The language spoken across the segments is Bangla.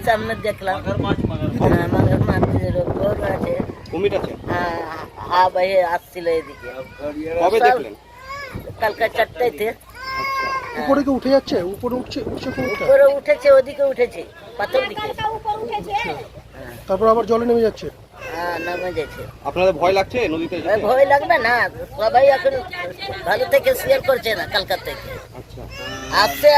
সামনে দেখলাম মাঘের মাছ গরু আছে, কুমির আছে। হ্যাঁ ভাই আসছিল এদিকে। কবে দেখলেন? কালকে 4টাতে। উপরে কি উঠে যাচ্ছে? উপরে উঠছে কুমিরটা? উপরে উঠেছে, ওদিকে উঠেছে, পাথর দিকে। তারপর আবার জলে নেমে যাচ্ছে। হ্যাঁ নামে যাচ্ছে। আপনাদের ভয় লাগছে নদীতে যেতে? ভয় লাগবে না, সবাই এখন ভালো থেকে শেয়ার করছে না কালকার থেকে। আচ্ছা, আসছে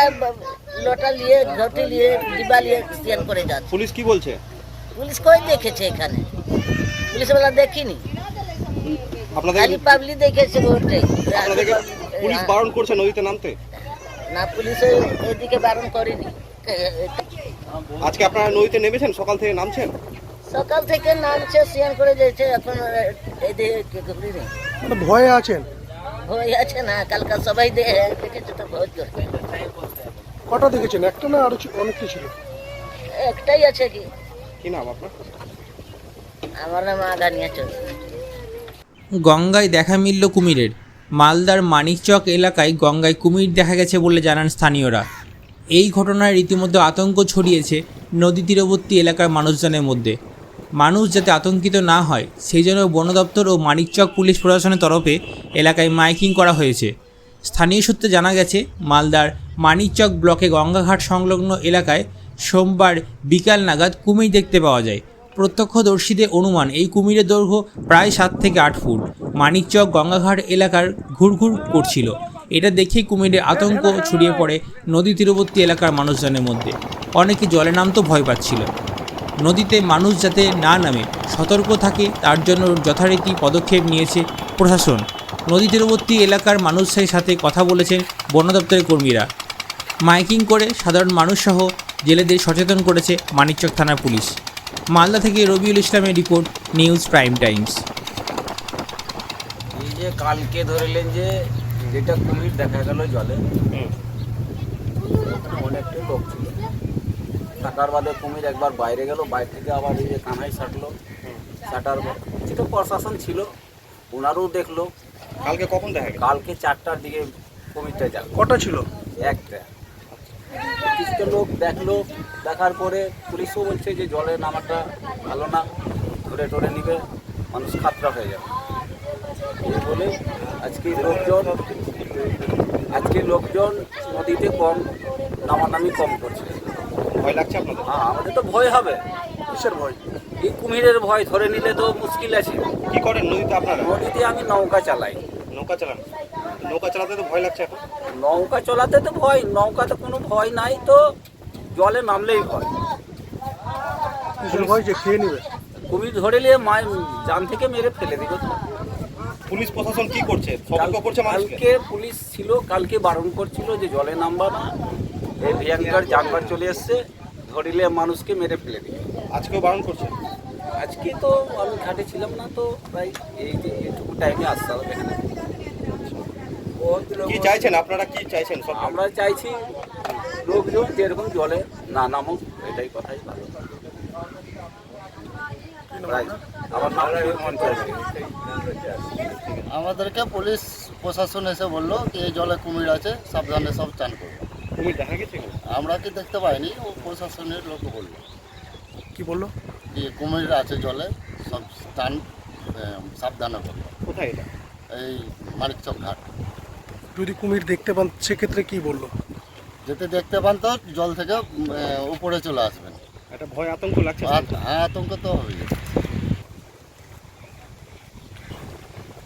লোটা নিয়ে, ঘটি নিয়ে, ডিবা নিয়ে শেয়ার করে যাচ্ছে। পুলিশ কি বলছে? পুলিশ কই দেখেছে এখানে? পুলিশওয়ালা দেখিনি, আপনাদের খালি পাবলিক দেখেছে ওটাই। আপনাদেরকে পুলিশ বারণ করছে নদীতে নামতে? না, পুলিশ এদিকে বারণ করেনি। আজকে আপনারা নদীতে নেমেছেন? সকাল থেকে নামছেন? সকাল থেকে নামছে, শেয়ার করে যাচ্ছে। এখন এদিকে ঘুরি নেই। ভয়ে আছেন? ভয় আছে না, কালকা সবাই দেখেছে তো ভয় করছে। কটা দেখেছেন? একটা না আরো অনেক কিছু ছিল? একটাই আছে। কি নাম আপনার? আমার নাম আগানিয়া চৌধুরী। গঙ্গায় দেখা মিলল কুমিরের। মালদার মানিকচক এলাকায় গঙ্গায় কুমির দেখা গেছে বলে জানান স্থানীয়রা। এই ঘটনায় রীতিমতো আতঙ্ক ছড়িয়েছে নদী তীরবর্তী এলাকার মানুষজনের মধ্যে। মানুষ যাতে আতঙ্কিত না হয় সেই জন্য বন দপ্তর ও মানিকচক পুলিশ প্রশাসনের তরফে এলাকায় মাইকিং করা হয়েছে। স্থানীয় সূত্রে জানা গেছে, মালদার মানিকচক ব্লকে গঙ্গাঘাট সংলগ্ন এলাকায় সোমবার বিকাল নাগাদ কুমির দেখতে পাওয়া যায়। প্রত্যক্ষদর্শীদের অনুমান এই কুমিরের দৈর্ঘ্য প্রায় 7 থেকে 8 ফুট। মানিকচক গঙ্গাঘাট এলাকার ঘুরঘুর করছিল। এটা দেখেই কুমিরের আতঙ্ক ছড়িয়ে পড়ে নদী তীরবর্তী এলাকার মানুষজনের মধ্যে। অনেকে জলে নামতে ভয় পাচ্ছিল। নদীতে মানুষ যাতে না নামে সতর্ক থাকে তার জন্য যথারীতি পদক্ষেপ নিয়েছে প্রশাসন। নদী তীরবর্তী এলাকার মানুষের সাথে কথা বলেছেন বন দপ্তরের কর্মীরা। মাইকিং করে সাধারণ মানুষসহ জেলেদের সচেতন করেছে মানিকচক থানার পুলিশ। মালদা থেকে রবিউল ইসলামের রিপোর্ট, নিউজ প্রাইম টাইমস। এই যে কালকে ধরলেন যে যেটা কুমির দেখা গেল জলে, অনেকটাই লোক ছিল। থাকার বাদে কুমির একবার বাইরে গেল, বাইরে থেকে আবার এই যে কানাই ছাটলো, ছাটার কিছু প্রশাসন ছিল, ওনারও দেখলো। কালকে কখন দেখা গেল? কালকে 4টার দিকে কুমিরটা যাবে। কটা ছিল? একটা কিছু লোক দেখলো, দেখার পরে পুলিশও বলছে যে জলে নামাটা ভালো না, ধরে টরে নিবে, মানুষ খাতরা হয়ে যাবে। এই বলে আজকে লোকজন নদীতে কম নামানামি কম করছে। ভয় লাগছে আপনাদের? হ্যাঁ, আমাদের তো ভয় হবে। কিসের ভয়? এই কুমিরের ভয়, ধরে নিলে তো মুশকিল আছে। কি করেন নদীতে আপনারা? নদীতে আমি নৌকা চালাই। নৌকা চালান? নৌকা চালাতে তো ভয় লাগছে এখন? নৌকা চালাতে তো ভয়, নৌকাতে কোনো ভয় নাই, তো জলে নামলেই ভয়। কিসের ভয়? যে খেয়ে নেবে? কুমির ধরে নিয়ে জান থেকে মেরে ফেলে দিবে। পুলিশ প্রশাসন কি করছে? সতর্ক করছে মানুষকে? কালকে পুলিশ ছিল, কালকে বারণ করছিল যে জলে নামবা না, এই ভয়ঙ্কর জানবার চলে এসছে, ধরিলে মানুষকে মেরে ফেলে দিবে। আজকেও বারণ করছে? আজকে তো আমি ঘাটে ছিলাম না, তো প্রায় এই যে এইটুকু টাইমে আসতে হবে এখানে। কি চাইছেন আপনারা? কি চাইছেন? আমরা চাইছি লোকজন যেরকম জলে না নামুক, এটাই কথাই ভালো। আমার নাম আমাদেরকে পুলিশ প্রশাসন এসে বললো কি এই জলে কুমির আছে, সাবধানে সব চান করবো। কুমির দেখা গেছে? আমরা কি দেখতে পাইনি, ও প্রশাসনের লোক বললো কি বললো? যে কুমির আছে জলে, সব স্থান সাবধানে করবো। কোথায় এটা? এই মানিকচক ঘাট। যদি কুমির দেখতে পান সেক্ষেত্রে কি বললো? যেতে দেখতে পান তো জল থেকে উপরে চলে আসবেন। একটা ভয় আতঙ্ক লাগছে? হ্যাঁ, আতঙ্ক তো হবে।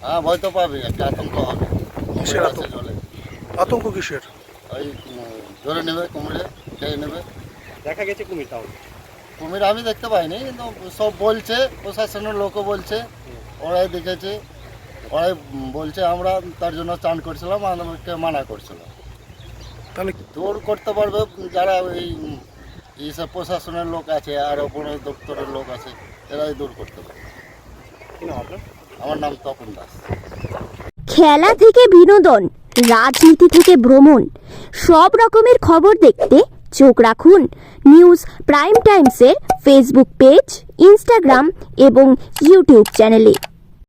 হ্যাঁ, ভয় তো পাবে, একটা আতঙ্ক হবে। কিসের আতঙ্ক? জলে আতঙ্ক কিসের? ওই ধরে নেবে, কুমিরে খেয়ে নেবে। দেখা গেছে কুমির? তাহলে কুমির আমি দেখতে পাইনি, কিন্তু সব বলছে, প্রশাসনের লোকও বলছে, ওরাই দেখেছে, ওরাই বলছে। আমরা তার জন্য চান করছিলাম, আমাকে মানা করছিল। তাহলে দূর করতে পারবে যারা ওই এইসব প্রশাসনের লোক আছে আর বন দপ্তরের লোক আছে, এরাই দূর করতে পারবে। কি নাম আপনার? আমার নাম তপন দাস। খেলা থেকে বিনোদন, রাজনীতি থেকে ভ্রমণ, সব রকমের খবর দেখতে চোখ রাখুন নিউজ প্রাইম টাইমসের ফেসবুক পেজ, ইনস্টাগ্রাম এবং ইউটিউব চ্যানেলে।